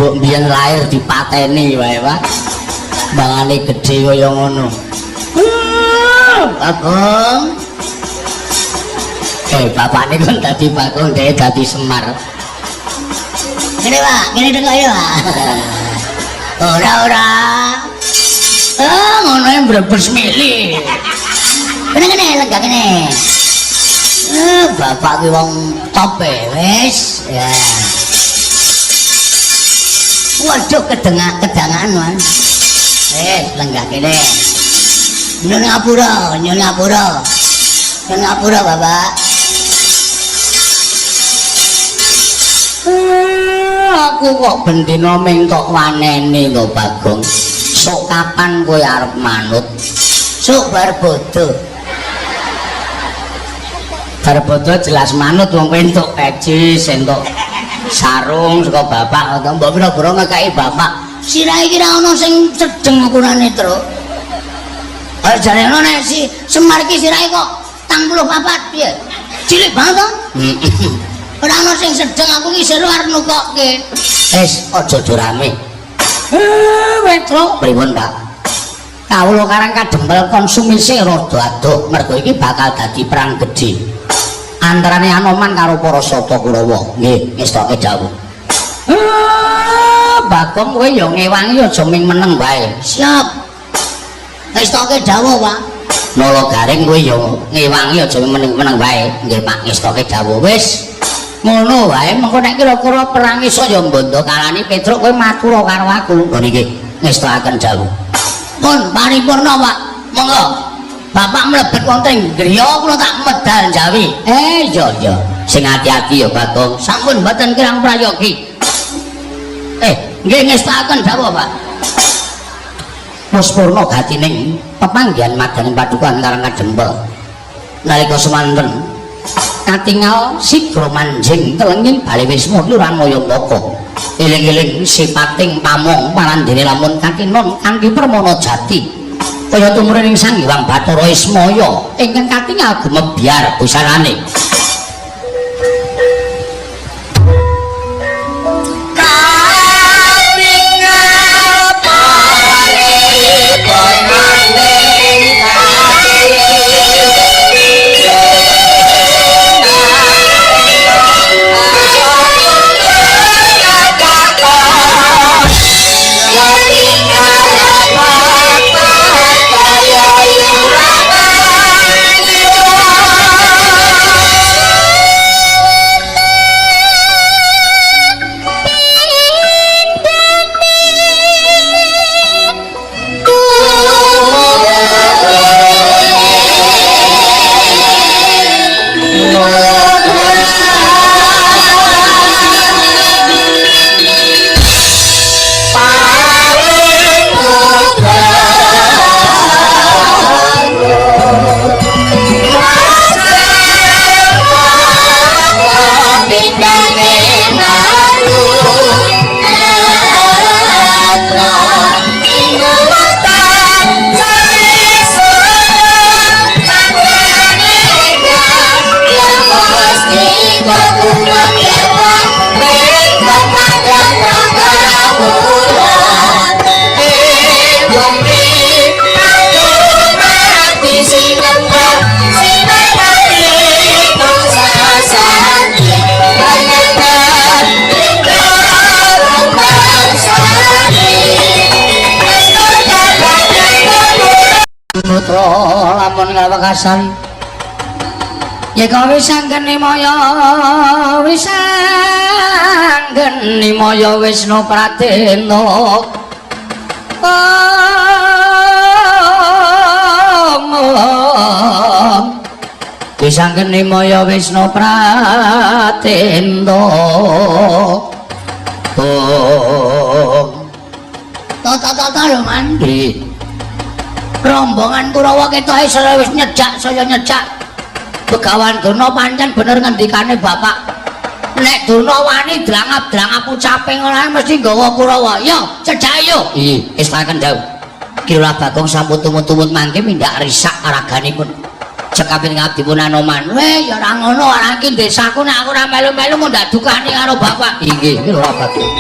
mbok biyen lahir dipateni wae, Pak. Bangane gedhe kaya ngono. Bagong. Bapakne kon dadi Bagong, dhek dadi Semar. Ngene, Pak, ngene tengok ya, Pak. Ora. Ngono yang brebes mili. Kene lega kene. Bapak ki wong top wis. Ya. Waduh kedangan man. Lenggah kene. Nyun ngapura Bapak. Aku kok bendina mentok wanene to Bagong. Sok kapan kowe arep manut? Sok bar bodo. Bar bodo jelas manut wong entuk peci, entuk sarung saka bapak utawa mbok pira-pira ngekeki bapak. Sirahe iki ra ono sing sedeng ukurane, Tru. Ayo jare ono nek si Semar iki sirahe kok 84 piye? Cilik banget to? Ora ono sing sedeng aku iki seru arep nukokke. Wis aja durame. Wetro pripun Pak? Kawula karang kadempel konsumisi rada adoh mergo iki bakal dadi perang gedhe antarane Anoman karo para Sata Kurawa. Nggih, ngestoke dawuh. Bagong kowe ya ngewangi aja ming meneng wae. Siap. Ngestoke dawuh, Pak. Nala Garing kowe ya ngewangi aja ming meneng wae. Nggih, Pak, ngestoke dawuh. Wis. Ngono wae mengko nek kira-kira perang iso ya mbondo kalane Petruk kowe matur karo aku. Lho niki ngestokaken dawuh. Pun paripurna, Pak. Monggo. Bapak mlebet wonten griya kula tak medal jawi. Iya. Sing ati-ati ya Bagong. Sampun mboten kirang prayogi. Nggih ngestokaken dawuh, Pak. Muspurna gatining pepanggihan madaning padukan karang kadempel. Nalika semanten katingal sigra manjing telenging bali wisma Lurahan Mayambaka. Eling-eling sipating pamong parandene lamun katinon kanthi permana jati kaya tumurning Sang Hyang Bathara Ismaya ingkang katingal gumebyar busanane. Putra lamun ngawekasan yeka wisanggeni maya Wisnu Pradena wisanggeni maya Wisnu Pradena tata lho mandi rombongan Kurawa ketoke wis nyejak saya nyejak Begawan Durna pancen bener ngendikane Bapak nek Durna wani drangap-drangap ucape ngono mesti nggawa Kurawa yo cedhak yo wis taken dawuh kira Bagong sampun tumut-tumut mangke mindak risak araganipun cekapin ngabdipun Anoman ya ora ngono ora iki desaku nek aku ora melu-melu mundak dukani karo Bapak nggih lho Bagong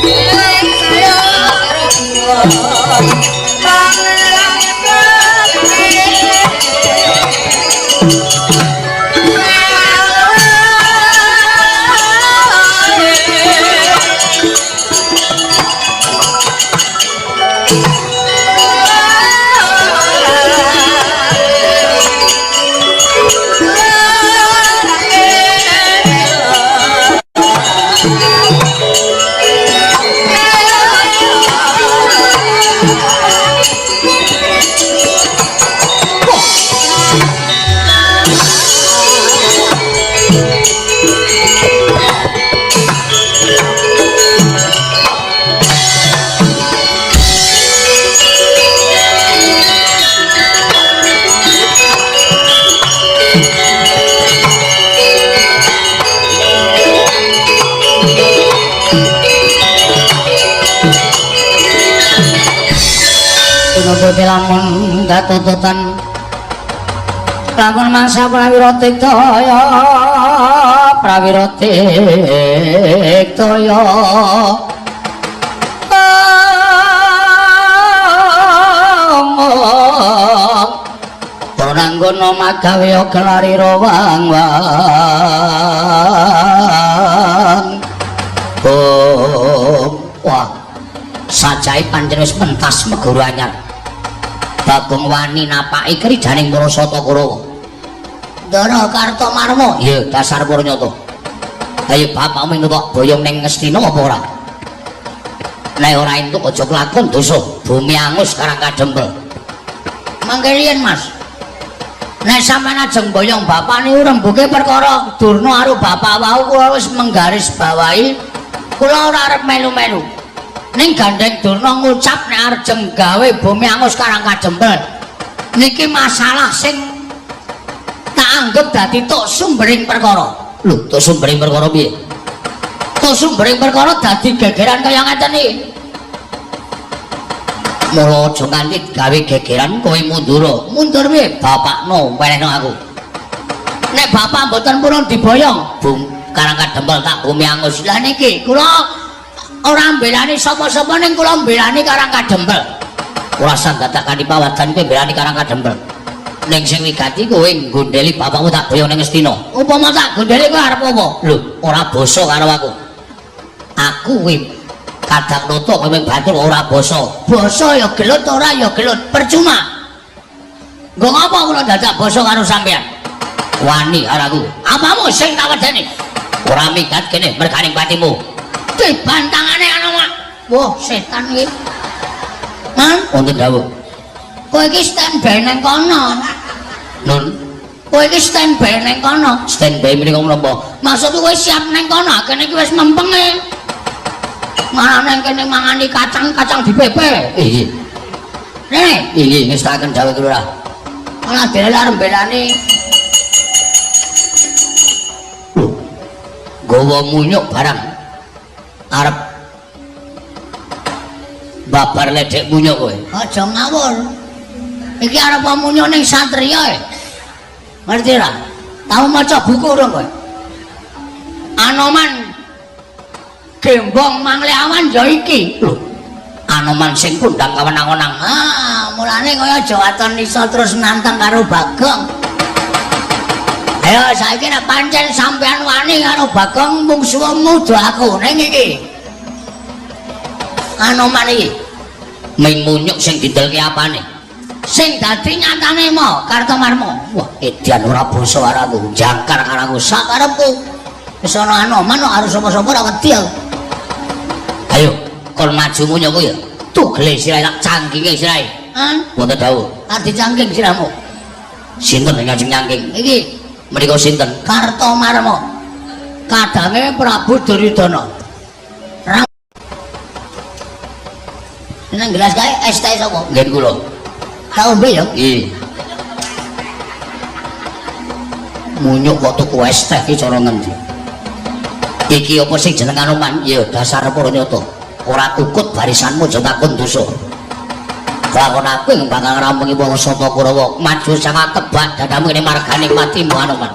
Putih lamun katututan lamun mangsa prawira tiktaya Prananggono magawe gelari rawang wah sajai pancen wis pentas meguru anyar Bagong wani napaki krijaning Marasata Kurawa. Ndara Kartomarma. Iya, dasar Puranyata. Ayo bapakmu nutuk boyong ning Ngastina apa ora? Nek ora entuk aja kelakon dosa. Bumi angus karang kadempel. Mangke riyen, Mas. Nek sampeyan ajeng boyong bapakne rembuke perkara Durna karo bapak wau kula wis menggaris bawahi. Kula ora arep melu-melu. Ning gandeng Durna ngucap nek arep gawe bumi angus karang kadempel niki masalah sing tak anggap dadi tok sumbering perkara. Lho, tok sumbering perkara piye? Tok sumbering perkara dadi gegeran kaya ngeten iki. Mula aja nganti gawe gegeran kowe mundur. Mundur piye? Bapakno welehno aku. Nek bapak mboten purun diboyong, bum karang kadempel tak bumi angus. Lah niki kula ora mbelani sapa-sapa ning kula mbelani karang kadempel. Ora sandatakani pawadan kowe mbelani karang kadempel. Ning sing wigati kowe nggondheli bapakmu tak boyong ning Ngastina. Upama tak gondheli kowe arep apa? Lho, ora basa karo aku. Aku kuwi kadang noto kowe batur ora basa. Basa ya gelut ora ya gelut, percuma. Nggo ngapa kula dadak basa karo sampean? Wani karo aku. Apamu sing tak wedeni? Ora minggat kene merganing patimu. Bantangane ana mak. Wah, setan iki. Man, wonten dawuh. Kowe iki standby nang kono. Nun. Kowe iki standby nang kono. Standby mriko menapa? Maksudku kowe siap nang kono, kene iki wis mempeng e. Malah nang kene mangani kacang dipepe. Iya. Nek, iki ngestaken dawuh kula. Malah dhewe arep belani. Gowo munyuk barang. Arep babar ledek munyuk kowe. Aja ngawur. Iki arep munyuk ning satriya e. Ngerti ra? Tau maca buku ora kowe? Anoman gembong mangle awan ya iki. Lho. Anoman sing kundang kawenang-wenang. Ah, mulane kaya aja waton iso terus nantang karo Bagong. Ayo saiki nek pancen sampean wani karo Bagong mungsuhmu do aku ning iki. Anoman iki ming munyuk sing didelke apane? Sing dadi nyatane mo Kartomarma. Wah, edian ora basa karo aku, jangkar karo aku sak karepku. Wis ana anoman karo sapa-sapa ora wedi aku. Ayo, kon maju munyuk ya. Tugele sirahe tak cangkinge sirahe. Wonten dawuh. Tak dicangking sirahmu. Sinten sing ngajeng nyangking? Iki menika sinten? Kartomarma. Kadange Prabu Duryudana. Nang gelas kae es teh sapa? Nggih kula. Tak ombe ya? Nggih. Munyuk kok tuku es teh iki cara ngendi? Iki apa sing jeneng Anoman? Ya dasar Puranyata. Ora kukut barisanmu aja takon dosa. Lakon aku yang bakal ngrampungi Marasata Kurawa maju sangat tebak dadamu ini marganing matimu Anoman.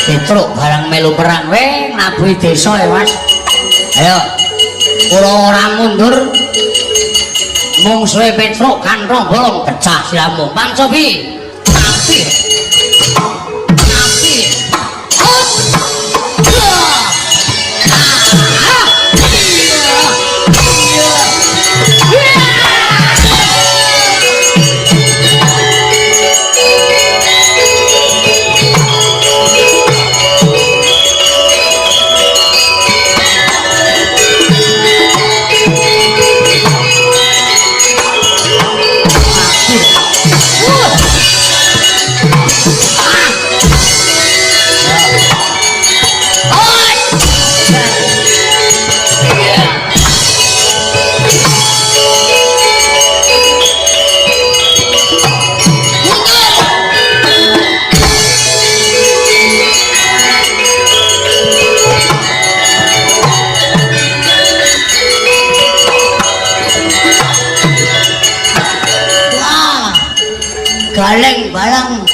Petruk barang melu perang we nabuhi desa ya Mas. Ayo. Kula ora mundur. Mungsuhe Petruk kantong bolong pecah silamu. Pancobi. Tapi. Galeng balang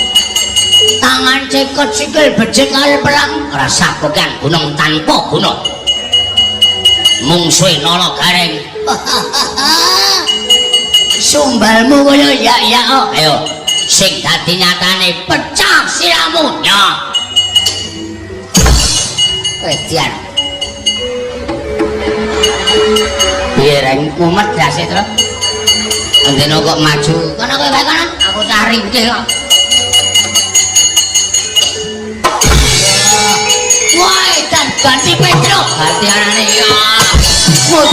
tangan cekot sikil becik kali pelang rasa pegang gunung tanpa gunung mungsuhe nolo gareng sumbalmu kaya ya oh ayo sing dadi nyatane pecah siramu ya Dian biar mumet dasih terus Andeno kok maju kono kowe bae kanan aku cari iki kok wah dan ganti Petro ganti anane ya Mut